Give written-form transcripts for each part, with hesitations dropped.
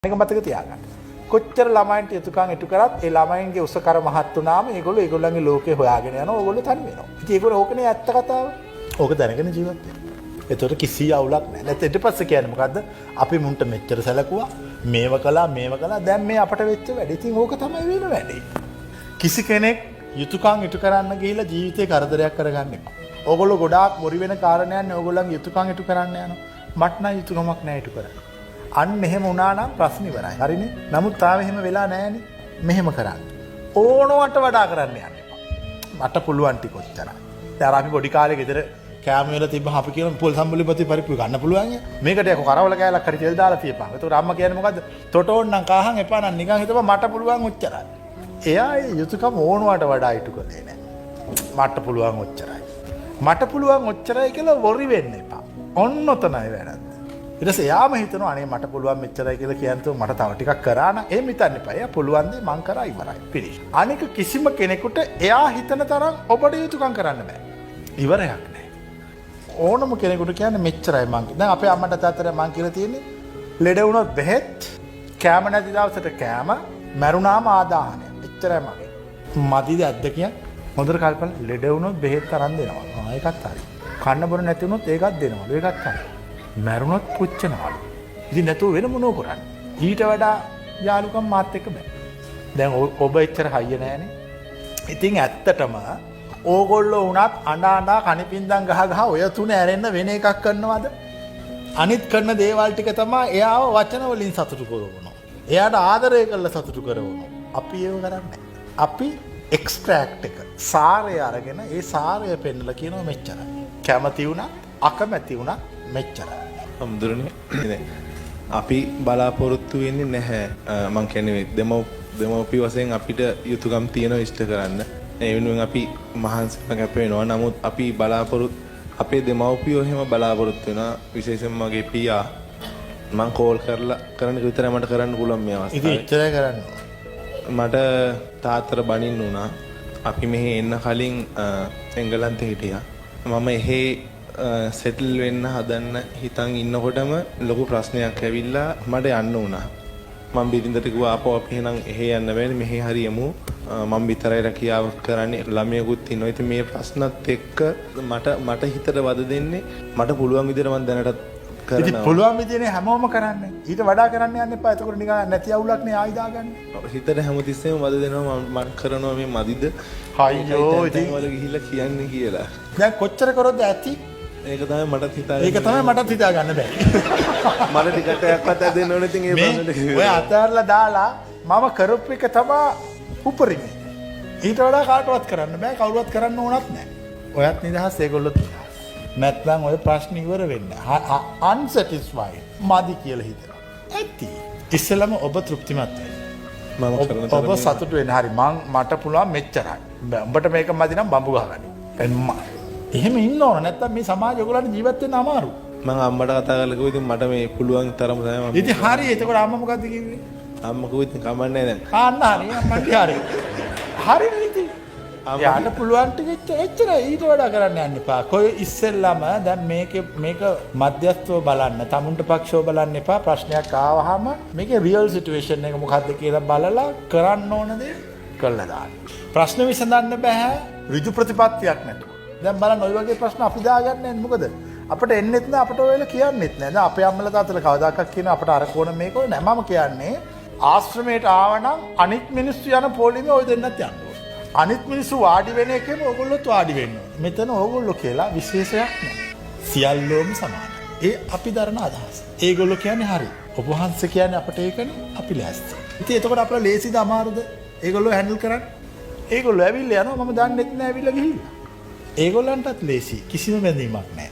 මේක මතක තියාගන්න. කොච්චර ළමයින්ට යුතුයකම් ඉටු කරත් ඒ ළමයින්ගේ උසකර මහත් වුණාම ඒගොල්ලන්ගේ ලෝකේ හොයාගෙන යනවා. ඕගොල්ලෝ තනි වෙනවා. ඉතින් ඒගොල්ලෝ ඕකනේ ඇත්ත කතාව. ඕක දැනගෙන ජීවත් වෙන්න. ඒතකොට කිසි අවුලක් නැහැ. නැත්නම් ඊට පස්සේ කියන්නේ මොකද්ද? අපි මුන්ට මෙච්චර සැලකුවා, මේව කළා. දැන් මේ අපට වෙච්ච වැඩ. ඉතින් ඕක තමයි වෙන වැඩේ. කිසි කෙනෙක් යුතුයකම් ඉටු කරන්න ගිහිල්ලා ජීවිතේ කරදරයක් කරගන්න එපා. ඕගොල්ලෝ ගොඩාක් බොරි වෙන කාරණයක් ඕගොල්ලන්ගේ යුතුයකම් ඉටු කරන්න යනවා. මට නම් යුතුයකමක් නැහැ ඉටු කරන්න. අන්න එහෙම වුණා නම් ප්‍රශ්න ඉවරයි. හරිනේ? නමුත් තාම එහෙම වෙලා නැහැනේ. මෙහෙම කරන්න. ඕනවට වඩා කරන්න යන්න එපා. මට පුළුවන් ටික ඔච්චරයි. දැන් අපි පොඩි කාලේ ගෙදර කෑම වල තිබ්බ අපි කියන පොල් සම්බුලිපති පරිප්පු ගන්න පුළුවන් ය. මේකට යකෝ කරවල කෑල්ලක් හරි තෙල් දාලා තියපන්. ඒතකොට අම්මා කියන්නේ මොකද්ද? තොටෝන් නම් කාහන් එපා නම් නිකන් හිතපන් මට පුළුවන් ඔච්චරයි. එයා යුතුයකම ඕනවට වඩා ඉටු කරේ නැහැ. මට පුළුවන් ඔච්චරයි. මට පුළුවන් ඔච්චරයි කියලා වොරි වෙන්න එපා. ඔන්න ඔතනයි වැරද්ද. ඊට පස්සේ යාම හිතනවා අනේ මට පුළුවන් මෙච්චරයි කියලා කියනතෝ මට තව ටිකක් කරා නම් එහෙම හිතන්න එපා. එයා පුළුවන් දේ මං කරා ඉවරයි. පිළිස්. අනික කිසිම කෙනෙකුට එයා හිතන තරම් ඔබට යුතුයකම් කරන්න බෑ. ඉවරයක් නෑ. ඕනම කෙනෙකුට කියන්නේ මෙච්චරයි මං. දැන් අපේ අම්මට තාත්තට මං කියලා තියෙන්නේ ලෙඩ වුණොත් බෙහෙත්, කැම නැති දවසට කැම, මැරුණාම ආදාහනය. එච්චරයි මගේ. මදිද ඇද්ද කියන්නේ? හොඳට කල්පනා ලෙඩ වුණොත් බෙහෙත් තරම් දෙනවා. ඒකත් හරි. කන්න බොන නැති වුණොත් ඒකත් දෙනවා. ඒකත් හරි. මැරුණොත් පුච්චනවලු. ඉතින් නැතුව වෙන මොනෝ කරන්නේ? ඊට වඩා යාළුකම් මාත් එක්ක බෑ. දැන් ඔබ එච්චර හයිය නෑනේ. ඉතින් ඇත්තටම ඕගොල්ලෝ වුණත් අඬා කණිපින්දම් ගහ ඔය තුන ඇරෙන්න වෙන එකක් කරනවද? අනිත් කරන දේවල් ටික තමයි එයාව වචන වලින් සතුටු කරවනවා. එයාට ආදරය කරලා සතුටු කරවනවා. අපි ඒව කරන්නේ. අපි එක්ස්ට්‍රැක්ට් එක සාරය අරගෙන ඒ සාරය පෙන්නලා කියනවා මෙච්චරයි. කැමති වුණා අකමැති වුණා මෙච්චරයි. හම්දුරනේ අපි බලාපොරොත්තු වෙන්නේ නැහැ. මං කියන්නේ දෙමව්පිය වශයෙන් අපිට යුතුයකම් තියෙනවා ඉෂ්ට කරන්න. ඒ වෙනුවෙන් අපි මහන්සි කැප වෙනවා. නමුත් අපි අපේ දෙමව්පියෝ එහෙම බලාපොරොත්තු වෙනවා. විශේෂයෙන්ම මගේ පියා මං කෝල් කරලා කරන විතරයි මට කරන්න පුළුවන් මේ අවස්ථාවේ. ඉතින් එච්චරයි කරන්න. මට තාත්තට බනින්න වුණා. අපි මෙහි එන්න කලින් එංගලන්තේ හිටියා. මම එහෙ සෙටල් වෙන්න හදන්න හිතන් ඉන්නකොටම ලොකු ප්‍රශ්නයක් ඇවිල්ලා මට යන්න වුණා. මම බිරිඳට කිව්වා ආපහු අපි එහෙනම් එහෙ යන්න බෑනේ මෙහෙ හරියමු. මම විතරයි රැකියාව කරන්නේ ළමයෙකුත් ඉන්නවා. ඉතින් මේ ප්‍රශ්නත් එක්ක මට හිතට වද දෙන්නේ මට පුළුවන් විදිහට මම දැනටත් කරනවා. ඉතින් පුළුවන් විදිහනේ හැමෝම කරන්නේ. ඊට වඩා කරන්න යන්න එපා. එතකොට නිකන් නැති අවුලක් නේ ආයි දාගන්න. හිතට හැමතිස්සෙම වද දෙනවා මම කරනවා මේ මදිද. අයියෝ ඉතින් වල ගිහිල්ලා කියන්නේ කියලා. දැන් කොච්චර කරොත්ද ඇති? ඒක තමයි මටත් හිතා ගන්න බෑ. මට ටිකට් එකක්වත් දෙන්න ඕනේ. ඉතින් ඒ ප්‍රශ්නේ ඔය අතහැරලා දාලා මම කරපු එක තමයි උපරිමයි. ඊට වඩා කාටවත් කරන්න බෑ. කවුරුවත් කරන්න ඕනත් නැහැ. ඔයත් නිදහස් ඒගොල්ලොත් නිදහස්. නැත්නම් ඔය ප්‍රශ්න ඉවර වෙන්නේ unsatisfied මදි කියලා හිතනවා. ඇති. ඉස්සෙල්ලම ඔබ තෘප්තිමත් වෙන්න. ඔබ සතුටු වෙන්න. හරි මට පුළුවන් මෙච්චරයි. උඹට මේක මදි නම් බම්බු ගහගන්න. එහෙම ඉන්න ඕන. නැත්නම් මේ සමාජය ඔයගොල්ලන්ට ජීවත් වෙන්න අමාරු. මම අම්මට කතා කරලා කිව්වා ඉතින් මට මේ පුළුවන් තරම තමයි මම. ඉතින් හරි. එතකොට අම්මා මොකද්ද කිව්වේ? අම්මා කිව්වා ඉතින් කමන්නේ දැන්. අන්න හරි. අම්මට හරි. හරිනේ ඉතින්. යාට පුළුවන් ටික එච්චරයි. ඊට වඩා කරන්න යන්න එපා. කොයි ඉස්සෙල්ලාම දැන් මේක මධ්‍යස්ථව බලන්න. තමුන්ට පක්ෂව බලන්න එපා. ප්‍රශ්නයක් ආවහම මේකේ රියල් සිටුේෂන් එක මොකද්ද කියලා බලලා කරන්න ඕන දේ කළා දාන්න. ප්‍රශ්න විසඳන්න බෑ ඍජු ප්‍රතිපත්තියක් නැතුව. දැන් බලන්න ওই වගේ ප්‍රශ්න අපි දාගන්නේ මොකද? අපිට එන්නෙත් නෑ අපිට ඔයලා කියන්නෙත් නෑ. දැන් අපේ අම්මලා තාත්තලා කවදාකවත් කියන අපිට අර කොන මේක ඔය නෑ. මම කියන්නේ ආශ්‍රමයට ආවනම් අනිත් මිනිස්සු යන පොලිමේ ඔය දෙන්නත් යන්න ඕනේ. අනිත් මිනිස්සු වාඩි වෙන එකේම ඕගොල්ලොත් වාඩි වෙන්න ඕනේ. මෙතන ඕගොල්ලෝ කියලා විශේෂයක් නෑ. සියල්ලෝම සමානයි. ඒ අපි දරන අදහස. ඒගොල්ලෝ කියන්නේ හරි. ඔබ වහන්සේ කියන්නේ අපිට ඒකනේ අපි ලෑස්ති. ඉතින් එතකොට අපලා ලේසිද අමාරුද? ඒගොල්ලෝ හැන්ඩල් කරන්නේ. ඒගොල්ලෝ ඇවිල්ලා යනවා මම දන්නෙත් නෑ ඇවිල්ලා ගිහිල්ලා. ඒගොල්ලන්ටත් ලේසි. කිසිම බැඳීමක් නෑ.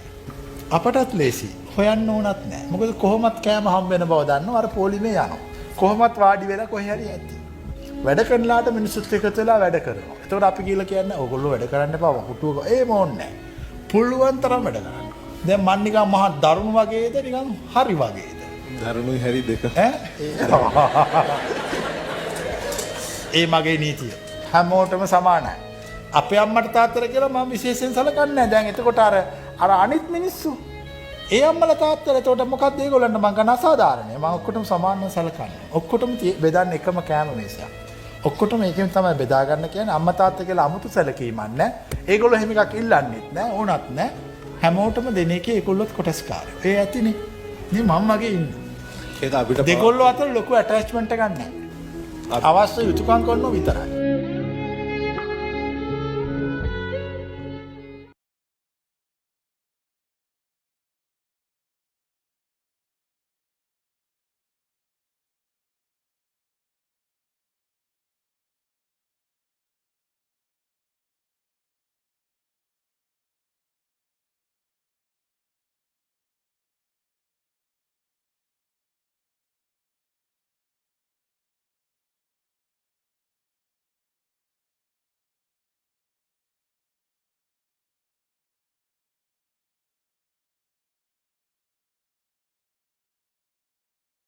අපටත් ලේසි. හොයන්න ඕනත් නෑ. මොකද කොහොමත් කෑම හම් වෙන බව දන්නවා. අර පොලිමේ යනවා. කොහොමත් වාඩි වෙලා කොහේ හරි ඇති. වැඩ කරනලාට මිනිස්සුත් එකතු වෙලා වැඩ කරනවා. එතකොට අපි කියලා කියන්නේ ඕගොල්ලෝ වැඩ කරන්න එපා වහුටුවක. ඒම ඕනේ නෑ. පුළුවන් තරම් වැඩ කරන්න. දැන් මන් නිකන් මහා දරුණු වගේද නිකන් හරි වගේද? දරුණුයි හරි දෙක. ඒ මගේ නීතිය. හැමෝටම සමානයි. අපේ අම්මට තාත්තට කියලා මම විශේෂයෙන් සලකන්නේ නැහැ. දැන් එතකොට අර අනිත් මිනිස්සු ඒ අම්මලා තාත්තලා එතකොට මොකක්ද ඒගොල්ලන්ට මං ගන්න අසාධාරණයි. මං ඔක්කොටම සමානව සැලකන්නේ. ඔක්කොටම බෙදන්න එකම කෑම මේසයක්. ඔක්කොටම ඒකෙන් තමයි බෙදා ගන්න කියන්නේ. අම්මා තාත්තා කියලා 아무තු සැලකීමක් නැහැ. ඒගොල්ලෝ එහෙම එකක් ඉල්ලන්නෙත් නැහැ. ඕනත් නැහැ. හැමෝටම දෙන එකේ ඒගොල්ලොත් කොටස්කාරයෝ. ඒ ඇතිනේ. මේ මම්මගේ ඉන්නේ. ඒක අපිට දෙගොල්ලෝ අතර ලොකු ඇටැච්මන්ට් එකක් නැහැ. අවශ්‍ය යුතුයකම් කරනවා විතරයි.